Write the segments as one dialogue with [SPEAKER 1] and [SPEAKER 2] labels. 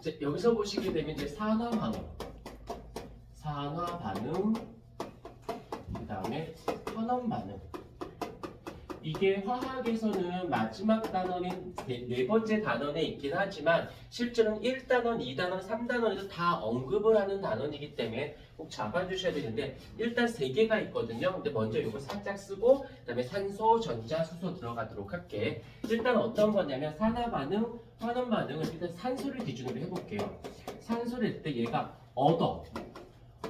[SPEAKER 1] 이제 여기서 보시게 되면 이제 산화 반응, 그 다음에 환원 반응. 이게 화학에서는 마지막 단원인 네 번째 단원에 있긴 하지만 실제로는 1단원, 2단원, 3단원에서 다 언급을 하는 단원이기 때문에 꼭 잡아주셔야 되는데 일단 3개가 있거든요. 근데 먼저 이거 살짝 쓰고 그 다음에 산소, 전자, 수소 들어가도록 할게. 일단 어떤 거냐면 산화 반응, 환원 반응은 일단 산소를 기준으로 해볼게요. 산소를 할 때 얘가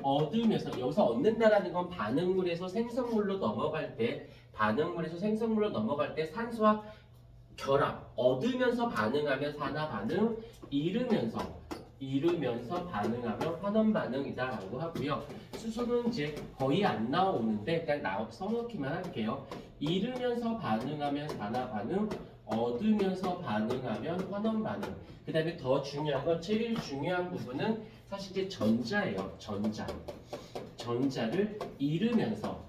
[SPEAKER 1] 얻으면서 여기서 얻는다라는 건 반응물에서 생성물로 넘어갈 때 산소와 결합, 얻으면서 반응하면 산화 반응, 잃으면서 반응하면 환원 반응이다라고 하고요. 수소는 이제 거의 안 나오는데 그냥 써놓기만 할게요. 잃으면서 반응하면 산화 반응, 얻으면서 반응하면 환원 반응. 그 다음에 더 중요한 건 제일 중요한 부분은 사실 이제 전자예요. 전자를 잃으면서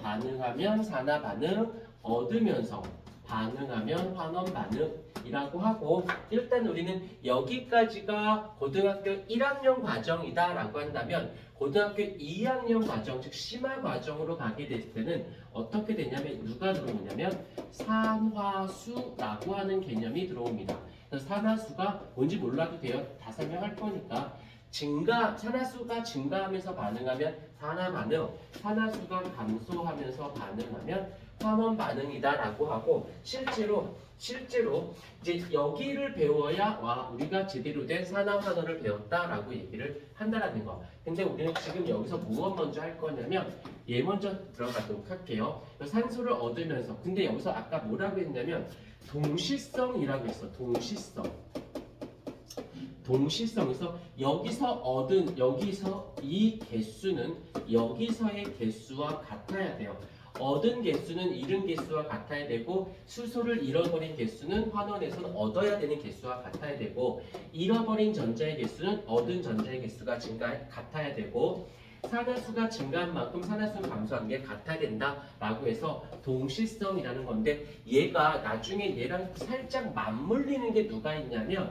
[SPEAKER 1] 반응하면 산화 반응, 얻으면서 반응하면 환원 반응이라고 하고 일단 우리는 여기까지가 고등학교 1학년 과정이다라고 한다면 고등학교 2학년 과정, 즉 심화 과정으로 가게 될 때는 어떻게 되냐면 누가 들어오냐면 산화수라고 하는 개념이 들어옵니다. 그래서 산화수가 뭔지 몰라도 돼요. 다 설명할 거니까. 산화수가 증가하면서 반응하면 산화 반응, 산화수가 감소하면서 반응하면 환원 반응이다라고 하고 실제로 이제 여기를 배워야 우리가 제대로 된 산화 환원을 배웠다라고 얘기를 한다라는 거. 근데 우리는 지금 여기서 무엇 먼저 할 거냐면 얘 먼저 들어가도록 할게요. 산소를 얻으면서 근데 여기서 아까 뭐라고 했냐면 동시성이라고 했어. 동시성에서 여기서 이 개수는 여기서의 개수와 같아야 돼요. 얻은 개수는 잃은 개수와 같아야 되고 수소를 잃어버린 개수는 환원에서는 얻어야 되는 개수와 같아야 되고 잃어버린 전자의 개수는 얻은 전자의 개수가 같아야 되고 산화수가 증가한 만큼 산화수는 감소한 게 같아야 된다라고 해서 동시성이라는 건데 얘가 나중에 얘랑 살짝 맞물리는 게 누가 있냐면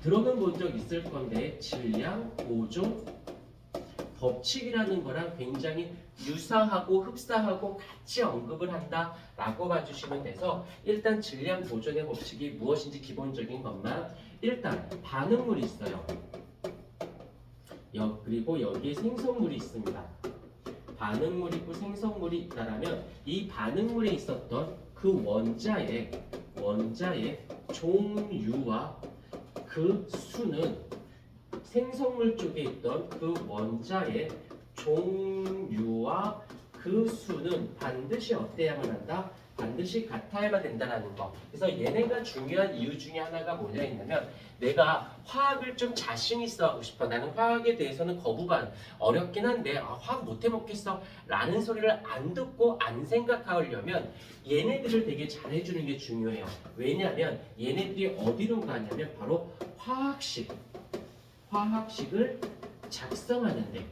[SPEAKER 1] 들어는 본 적 있을 건데 질량 보존 법칙이라는 거랑 굉장히 유사하고 흡사하고 같이 언급을 한다라고 봐주시면 돼서 일단 질량 보존의 법칙이 무엇인지 기본적인 것만 일단 반응물이 있어요. 그리고 여기에 생성물이 있습니다. 반응물이 있고 생성물이 있다라면 이 반응물에 있었던 그 원자의 종류와 그 수는 생성물 쪽에 있던 그 원자의 종류와 그 수는 반드시 어때야만 한다? 반드시 같아야만 된다는 거. 그래서 얘네가 중요한 이유 중에 하나가 뭐냐 했냐면 내가 화학을 좀 자신 있어 하고 싶어. 나는 화학에 대해서는 거부반 어렵긴 한데 화학 못 해먹겠어 라는 소리를 안 듣고 안 생각하려면 얘네들을 되게 잘해주는 게 중요해요. 왜냐하면 얘네들이 어디로 가냐면 바로 화학식을 작성하는데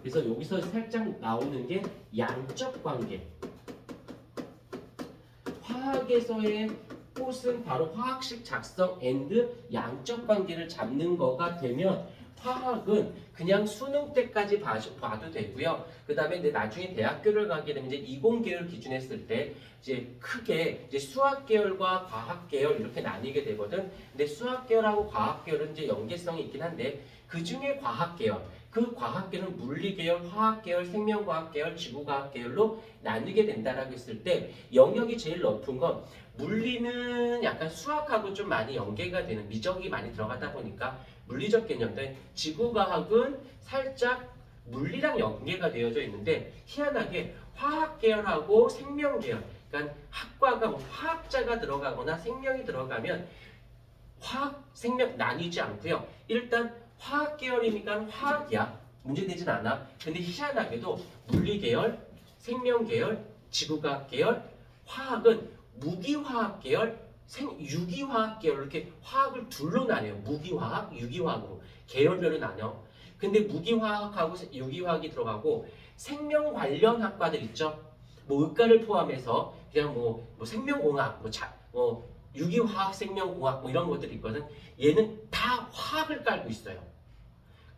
[SPEAKER 1] 그래서 여기서 살짝 나오는 게 양적 관계. 화학에서의 꽃은 바로 화학식 작성 앤드 양적 관계를 잡는 거가 되면 화학은 그냥 수능 때까지 봐도 되고요. 그 다음에 나중에 대학교를 가게 되면 이제 이공계열 기준했을 때 이제 크게 이제 수학 계열과 과학 계열 이렇게 나뉘게 되거든. 근데 수학 계열하고 과학 계열은 이제 연계성이 있긴 한데 그 중에 과학 계열, 그 과학 계열은 물리 계열, 화학 계열, 생명과학 계열, 지구과학 계열로 나뉘게 된다라고 했을 때 영역이 제일 높은 건 물리는 약간 수학하고 좀 많이 연계가 되는 미적이 많이 들어가다 보니까 물리적 개념들, 지구과학은 살짝 물리랑 연계가 되어져 있는데 희한하게 화학 계열하고 생명 계열, 그러니까 학과가 화학자가 들어가거나 생명이 들어가면 화학, 생명 나뉘지 않고요. 일단 화학 계열이니까 화학이야. 문제되진 않아. 근데 희한하게도 물리 계열, 생명 계열, 지구과학 계열, 화학은 무기화학 계열, 유기화학 계열 이렇게 화학을 둘로 나뉘어요. 무기화학, 유기화학으로 계열별로 나눠. 근데 무기화학하고 유기화학이 들어가고 생명 관련 학과들 있죠. 뭐 의과를 포함해서 그냥 뭐 생명공학, 유기화학생명공학 뭐 이런 것들이 있거든. 얘는 다 화학을 깔고 있어요.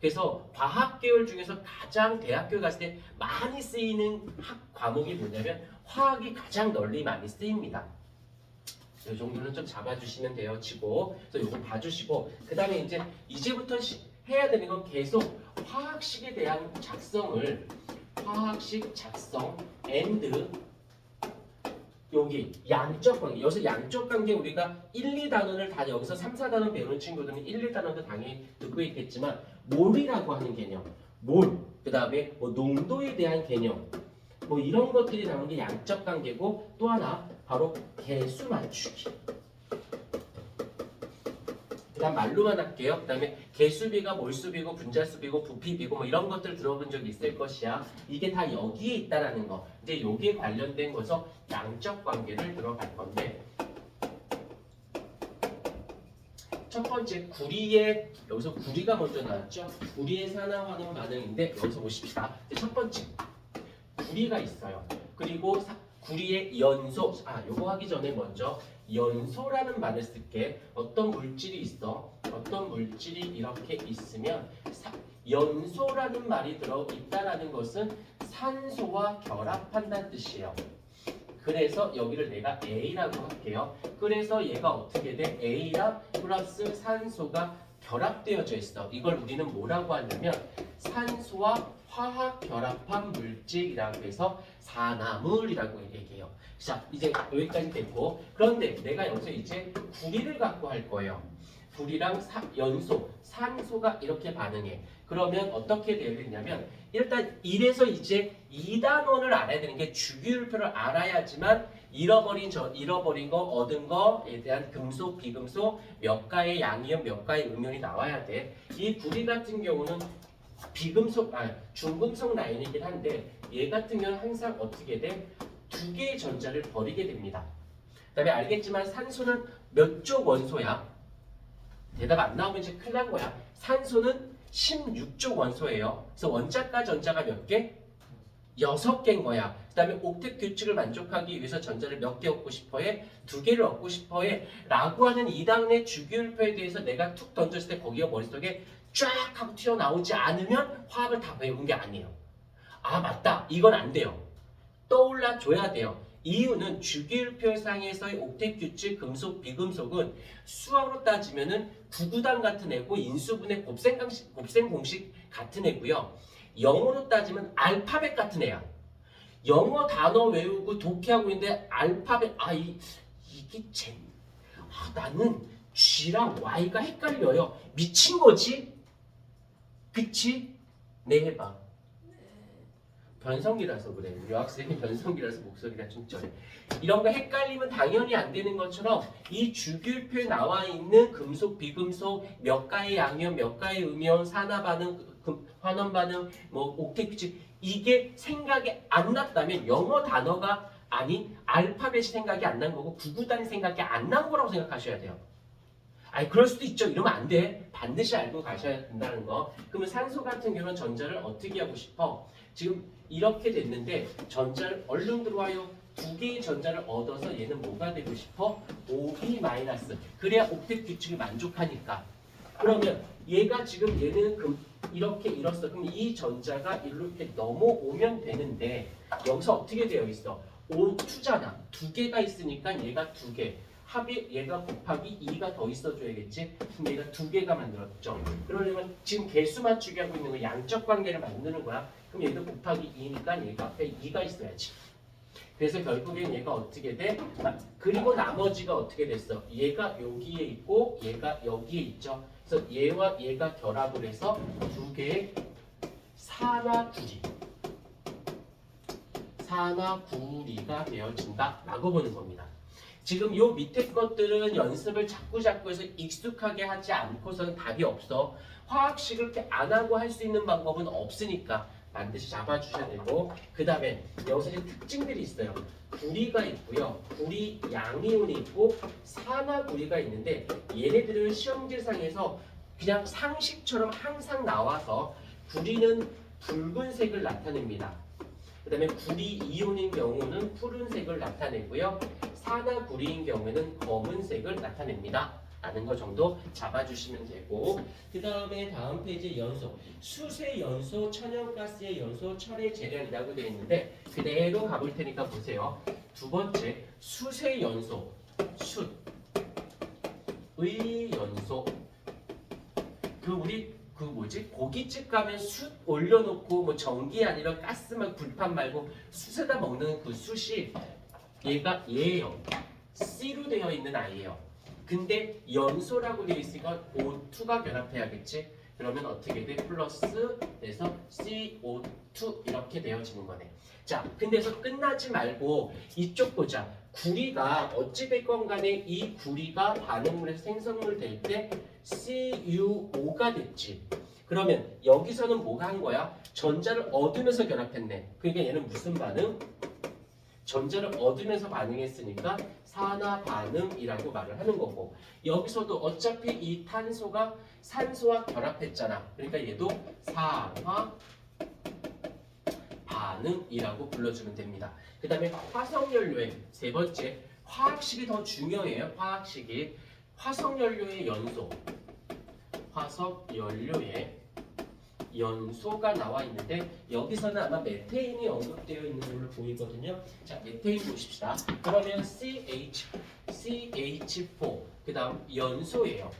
[SPEAKER 1] 그래서 과학 계열 중에서 가장 대학교 갔을 때 많이 쓰이는 학 과목이 뭐냐면 화학이 가장 널리 많이 쓰입니다. 이 정도는 좀 잡아주시면 돼요. 치고. 그래서 이거 봐주시고 그 다음에 이제부터 해야 되는 건 계속 화학식에 대한 작성을 화학식 작성 and 여기 양적 관계. 여기서 양적 관계 우리가 1, 2단원을 다 여기서 3, 4단원 배우는 친구들은 1, 2단원도 당연히 듣고 있겠지만 몰이라고 하는 개념, 몰, 그 다음에 뭐 농도에 대한 개념, 뭐 이런 것들이 나오는 게 양적 관계고 또 하나 바로 개수 맞추기. 그 다음 말로만 할게요. 그 다음에 개수비가 몰수비고 분자수비고 부피비고 뭐 이런 것들 들어본 적 있을 것이야. 이게 다 여기에 있다라는 거. 이제 여기에 관련된 거서 양적 관계를 들어갈 건데 첫 번째 구리의 여기서 구리가 먼저 나왔죠. 구리의 산화환원 반응인데 여기서 보십시다. 첫 번째 구리가 있어요. 그리고 구리의 연소. 요거 하기 전에 먼저 연소라는 말을 쓸게. 어떤 물질이 있어. 어떤 물질이 이렇게 있으면 연소라는 말이 들어있다라는 것은 산소와 결합한다는 뜻이에요. 그래서 여기를 내가 A라고 할게요. 그래서 얘가 어떻게 돼? A랑 플러스 산소가 결합되어져 있어. 이걸 우리는 뭐라고 하냐면 산소와 화학 결합한 물질이라고 해서 산화물이라고 얘기해요. 자, 이제 여기까지 됐고, 그런데 내가 여기서 이제 구리를 갖고 할 거예요. 구리랑 연소, 산소가 이렇게 반응해. 그러면 어떻게 되겠냐면 일단 이래서 이제 2단원을 알아야 되는 게 주기율표를 알아야지만 잃어버린 거, 얻은 거에 대한 금속, 비금속, 몇 가의 양이온, 몇 가의 음이온이 나와야 돼. 이 구리 같은 경우는 중금속 라인이긴 한데 얘 같은 경우는 항상 어떻게 돼? 두 개의 전자를 버리게 됩니다. 그 다음에 알겠지만 산소는 몇 쪽 원소야? 대답 안 나오면 이제 큰일 난 거야. 산소는 16쪽 원소예요. 그래서 원자과 전자가 몇 개? 6개인 거야. 그 다음에 옥텟 규칙을 만족하기 위해서 전자를 몇 개 얻고 싶어해? 2개를 얻고 싶어해? 라고 하는 2단원의 주기율표에 대해서 내가 툭 던졌을 때 거기가 머릿속에 쫙 하고 튀어나오지 않으면 화학을 다 배운 게 아니에요. 맞다. 이건 안 돼요. 떠올라 줘야 돼요. 이유는 주기율표상에서의 옥텟 규칙 금속 비금속은 수학으로 따지면은 구구단 같은 애고 인수분해 곱셈 공식 같은 애고요. 영어로 따지면 알파벳 같은 애야. 영어 단어 외우고 독해하고 있는데 알파벳 이게 나는 G랑 Y가 헷갈려요. 미친 거지? 그치? 네, 해봐. 변성기라서 그래. 우리 여학생이 변성기라서 목소리가 좀 쩔해. 이런 거 헷갈리면 당연히 안 되는 것처럼 이 주기율표에 나와 있는 금속, 비금속, 몇 가의 양이온, 몇 가의 음이온, 산화 반응, 환원 반응, 뭐 옥텟 규칙 이게 생각이 안 났다면 영어 단어가 아닌 알파벳이 생각이 안 난 거고 구구단이 생각이 안 난 거라고 생각하셔야 돼요. 그럴 수도 있죠. 이러면 안 돼. 반드시 알고 가셔야 된다는 거. 그러면 산소 같은 경우는 전자를 어떻게 하고 싶어? 지금 이렇게 됐는데 전자를 얼른 들어와요. 2개의 전자를 얻어서 얘는 뭐가 되고 싶어? OB-. 그래야 옥텟 규칙을 만족하니까. 그러면 얘가 지금 얘는 이렇게 잃었어. 그럼 이 전자가 이렇게 넘어오면 되는데 여기서 어떻게 되어 있어? O2잖아. 2개가 있으니까 얘가 2개. 합이 얘가 곱하기 2가 더 있어줘야겠지? 그럼 얘가 2개가 만들었죠. 그러려면 지금 개수 맞추기 하고 있는 거 양적 관계를 만드는 거야. 그럼 얘도 곱하기 2니까 얘가 앞에 2가 있어야지. 그래서 결국엔 얘가 어떻게 돼? 그리고 나머지가 어떻게 됐어? 얘가 여기에 있고 얘가 여기에 있죠. 그래서 얘와 얘가 결합을 해서 2개의 산화구리가 되어진다 라고 보는 겁니다. 지금 요 밑에 것들은 연습을 자꾸 해서 익숙하게 하지 않고서는 답이 없어. 화학식을 이렇게 안 하고 할 수 있는 방법은 없으니까 반드시 잡아주셔야 되고, 그 다음에 여기서 이제 특징들이 있어요. 구리가 있고요. 구리 양이온이 있고 산화구리가 있는데 얘네들은 시험지상에서 그냥 상식처럼 항상 나와서 구리는 붉은색을 나타냅니다. 그 다음에 구리 이온인 경우는 푸른색을 나타내고요. 산화구리인 경우에는 검은색을 나타냅니다. 라는 거 정도 잡아주시면 되고, 그 다음에 다음 페이지 연소, 수세 연소, 천연가스의 연소, 철의 재련이라고 되어 있는데 그대로 가볼 테니까 보세요. 두 번째 수세 연소, 숯의 연소. 우리 고깃집 가면 숯 올려놓고 뭐 전기 아니라 가스만 불판 말고 숯에다 먹는 그 숯이 얘가 얘예요. C로 되어 있는 아이예요. 근데 연소라고 되어 있으니까 O2가 결합해야겠지. 그러면 어떻게 돼? 플러스에서 CO2 이렇게 되어지는 거네. 자, 근데서 끝나지 말고 이쪽 보자. 구리가 어찌됐건 간에 이 구리가 반응물에서 생성물 될 때 CuO가 됐지. 그러면 여기서는 뭐가 한 거야? 전자를 얻으면서 결합했네. 그러니까 얘는 무슨 반응? 전자를 얻으면서 반응했으니까 산화 반응이라고 말을 하는 거고, 여기서도 어차피 이 탄소가 산소와 결합했잖아. 그러니까 얘도 산화 반응이라고 불러주면 됩니다. 그 다음에 화석연료의 세 번째, 화학식이 더 중요해요. 화학식이 화석연료의 연소, 화석연료의 연소가 나와 있는데 여기서는 아마 메테인이 언급되어 있는 걸로 보이거든요. 자, 메테인 보십시다. 그러면 CH4 그 다음 연소예요.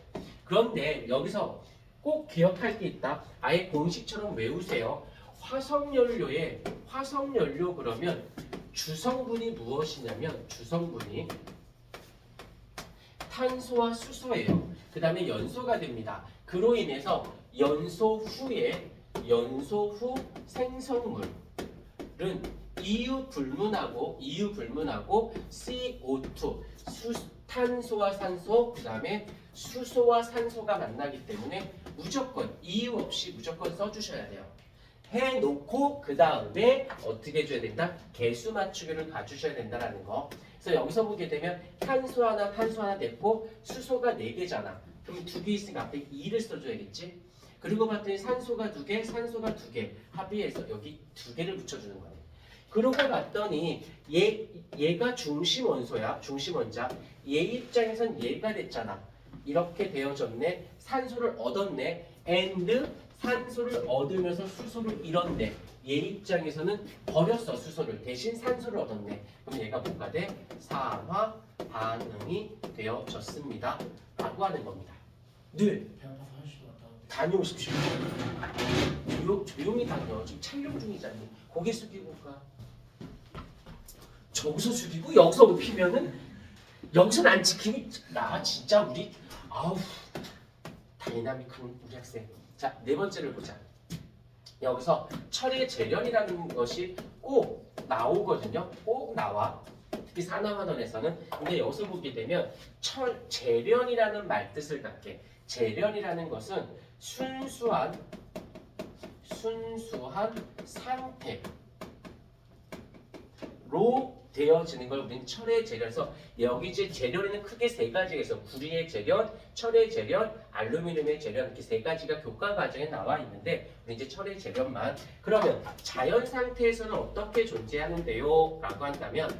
[SPEAKER 1] 그런데 여기서 꼭 기억할 게 있다. 아예 공식처럼 외우세요. 화석연료 그러면 주성분이 무엇이냐면 주성분이 탄소와 수소예요. 그 다음에 연소가 됩니다. 그로 인해서 연소 후 생성물은 이유불문하고 CO2 탄소와 산소 그 다음에 수소와 산소가 만나기 때문에 무조건 이유 없이 무조건 써주셔야 돼요. 해놓고 그 다음에 어떻게 해줘야 된다? 개수 맞추기를 가주셔야 된다라는 거. 그래서 여기서 보게 되면 탄소 하나 됐고 수소가 4개잖아. 그럼 2개 있으니까 앞에 2를 써줘야겠지. 그리고 봤더니 산소가 2개, 산소가 2개 합의해서 여기 2개를 붙여주는 거네. 그러고 봤더니 얘가 중심 원소야, 중심 원자. 얘 입장에선 얘가 됐잖아. 이렇게 되어졌네. 산소를 얻었네. and 산소를 얻으면서 수소를 잃었네. 얘 입장에서는 버렸어, 수소를. 대신 산소를 얻었네. 그럼 얘가 뭐가 돼? 산화 반응이 되어졌습니다. 라고 하는 겁니다. 네. 다녀오십시오. 조용히 다녀. 지금 촬영 중이잖니. 고개 숙이고 가. 저기서 숙이고 여기서 높이면은 여기서는 안 지키니 나 진짜 우리 아우 다이나믹한 우리 학생. 자, 네 번째를 보자. 여기서 철의 재련이라는 것이 꼭 나오거든요. 꼭 나와. 특히 산화환원에서는. 근데 여기서 보게 되면 철 재련이라는 말 뜻을 갖게. 재련이라는 것은 순수한 상태로 되어지는 걸 우리는 철의 재련에서 여기 이제 재련에는 크게 3가지가 있어. 구리의 재련, 철의 재련, 알루미늄의 재련 이렇게 3가지가 교과 과정에 나와 있는데 우리 이제 철의 재련만. 그러면 자연 상태에서는 어떻게 존재하는데요? 라고 한다면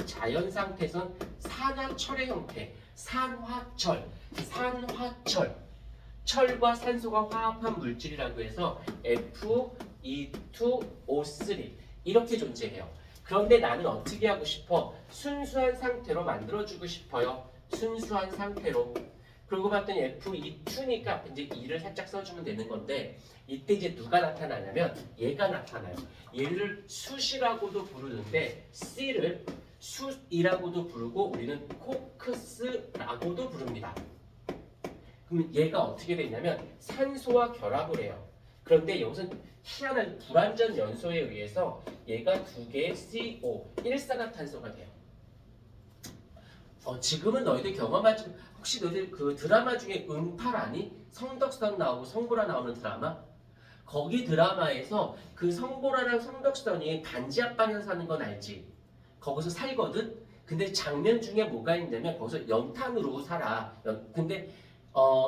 [SPEAKER 1] 자연 상태에서는 산화철의 형태, 산화철, 철과 산소가 화합한 물질이라고 해서 Fe2O3 이렇게 존재해요. 그런데 나는 어떻게 하고 싶어? 순수한 상태로 만들어주고 싶어요. 순수한 상태로. 그러고 봤더니 Fe2니까 이제 2를 살짝 써주면 되는 건데 이때 이제 누가 나타나냐면 얘가 나타나요. 얘를 숯이라고도 부르는데 C를 숯이라고도 부르고 우리는 코크스라고도 부릅니다. 그럼 얘가 어떻게 되냐면 산소와 결합을 해요. 그런데 여기서는 희한한 불완전 연소에 의해서 얘가 2개의 CO, 일산화탄소가 돼요. 지금은 너희들 경험하지, 혹시 너희들 그 드라마 중에 응팔 아니? 성덕선 나오고 성보라 나오는 드라마? 거기 드라마에서 그 성보라랑 성덕선이 단지 앞방에서 사는 건 알지? 거기서 살거든? 근데 장면 중에 뭐가 있냐면 거기서 연탄으로 살아. 근데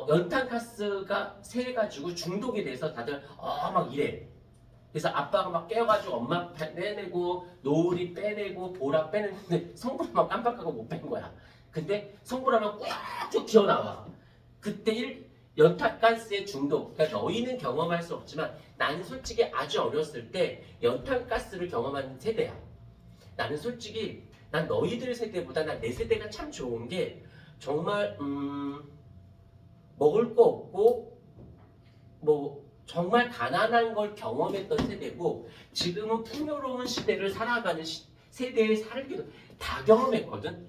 [SPEAKER 1] 연탄 가스가 새해가지고 중독이 돼서 다들 막 이래. 그래서 아빠가 막 깨워가지고 엄마 빼내고 노을이 빼내고 보라 빼내는데 성불하면 깜빡하고 못 뺀 거야. 근데 성불하면 꽉쭉 튀어나와. 그때 연탄가스의 중독. 그러니까 너희는 경험할 수 없지만 나는 솔직히 아주 어렸을 때 연탄가스를 경험한 세대야. 나는 솔직히 난 너희들 세대보다 난 내 세대가 참 좋은 게 정말 먹을 거 없고 뭐 정말 가난한 걸 경험했던 세대고 지금은 풍요로운 시대를 살아가는 세대에 살기도 다 경험했거든.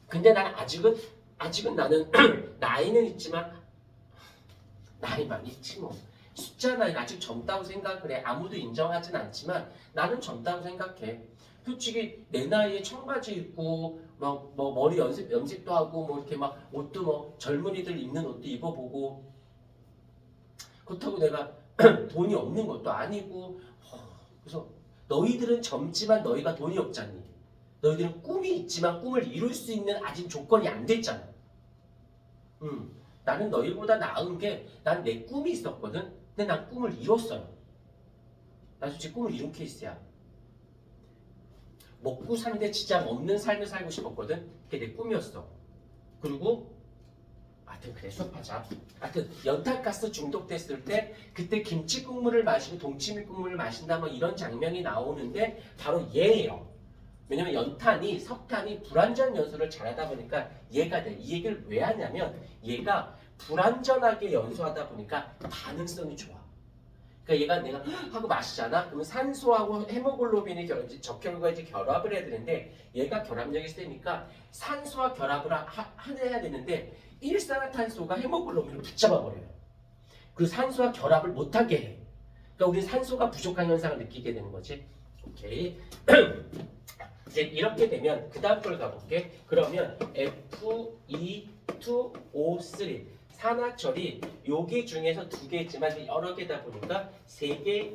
[SPEAKER 1] 근데 난 아직은 나는 나이는 있지만 나이만 있지 뭐. 숫자 나이는 아직 젊다고 생각을 해. 아무도 인정하진 않지만 나는 젊다고 생각해. 솔직히 내 나이에 청바지 입고 뭐 머리 염색도 하고 뭐 이렇게 막 옷도 뭐 젊은이들 입는 옷도 입어보고 그렇다고 내가 돈이 없는 것도 아니고 그래서 너희들은 젊지만 너희가 돈이 없잖니. 너희들은 꿈이 있지만 꿈을 이룰 수 있는 아직 조건이 안 됐잖아. 나는 너희보다 나은 게 난 내 꿈이 있었거든. 근데 난 꿈을 이뤘어요. 나 솔직히 꿈을 이룬 케이스야. 먹고 사는데 지장 없는 삶을 살고 싶었거든. 그게 내 꿈이었어. 그리고 하여튼 그래 수업하자. 하여튼 연탄가스 중독됐을 때 그때 김치 국물을 마시고 동치미 국물을 마신다면 이런 장면이 나오는데 바로 얘예요. 왜냐면 연탄이 석탄이 불완전 연소를 잘하다 보니까 얘가 돼. 이 얘기를 왜 하냐면 얘가 불완전하게 연소하다 보니까 반응성이 좋아. 그러니까 얘가 내가 하고 마시잖아. 그러면 산소하고 헤모글로빈이 적혈과 이제 결합을 해야 되는데 얘가 결합력이 세니까 산소와 결합을 해야 되는데 일산화탄소가 헤모글로빈을 붙잡아 버려요. 그리고 산소와 결합을 못하게 해. 그러니까 우리 산소가 부족한 현상을 느끼게 되는 거지. 오케이. 이제 이렇게 되면 그 다음 걸 가볼게. 그러면 Fe2O3 산화철이 여기 중에서 두 개 있지만 여러 개다 보니까 세 개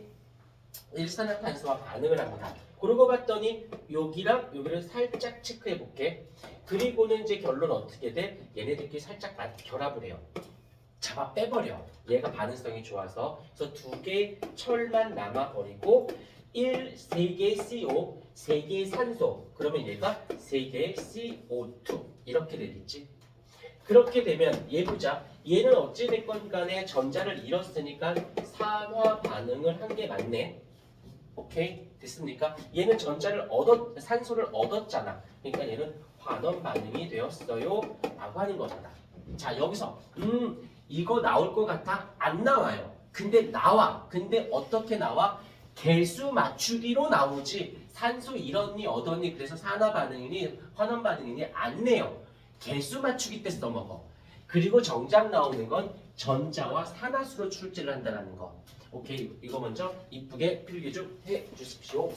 [SPEAKER 1] 일산화탄소와 반응을 합니다. 그러고 봤더니 여기랑 여기를 살짝 체크해 볼게. 그리고는 이제 결론 어떻게 돼? 얘네들끼리 살짝 결합을 해요. 잡아 빼버려. 얘가 반응성이 좋아서. 그래서 두 개의 철만 남아버리고 3개의 CO, 3개의 산소. 그러면 얘가 3개의 CO2 이렇게 되겠지. 그렇게 되면 얘 보자. 얘는 어찌됐건 간에 전자를 잃었으니까 산화 반응을 한 게 맞네. 오케이 됐습니까? 얘는 산소를 얻었잖아. 그러니까 얘는 환원 반응이 되었어요 라고 하는 거잖아. 자 여기서 이거 나올 것 같아? 안 나와요. 근데 나와. 근데 어떻게 나와? 개수 맞추기로 나오지 산소 잃었니 얻었니 그래서 산화 반응이니 환원 반응이니 안 내요. 개수 맞추기 때 써먹어. 그리고 정작 나오는 건 전자와 산화수로 출제를 한다는 거. 오케이 이거 먼저 이쁘게 필기 좀 해주십시오.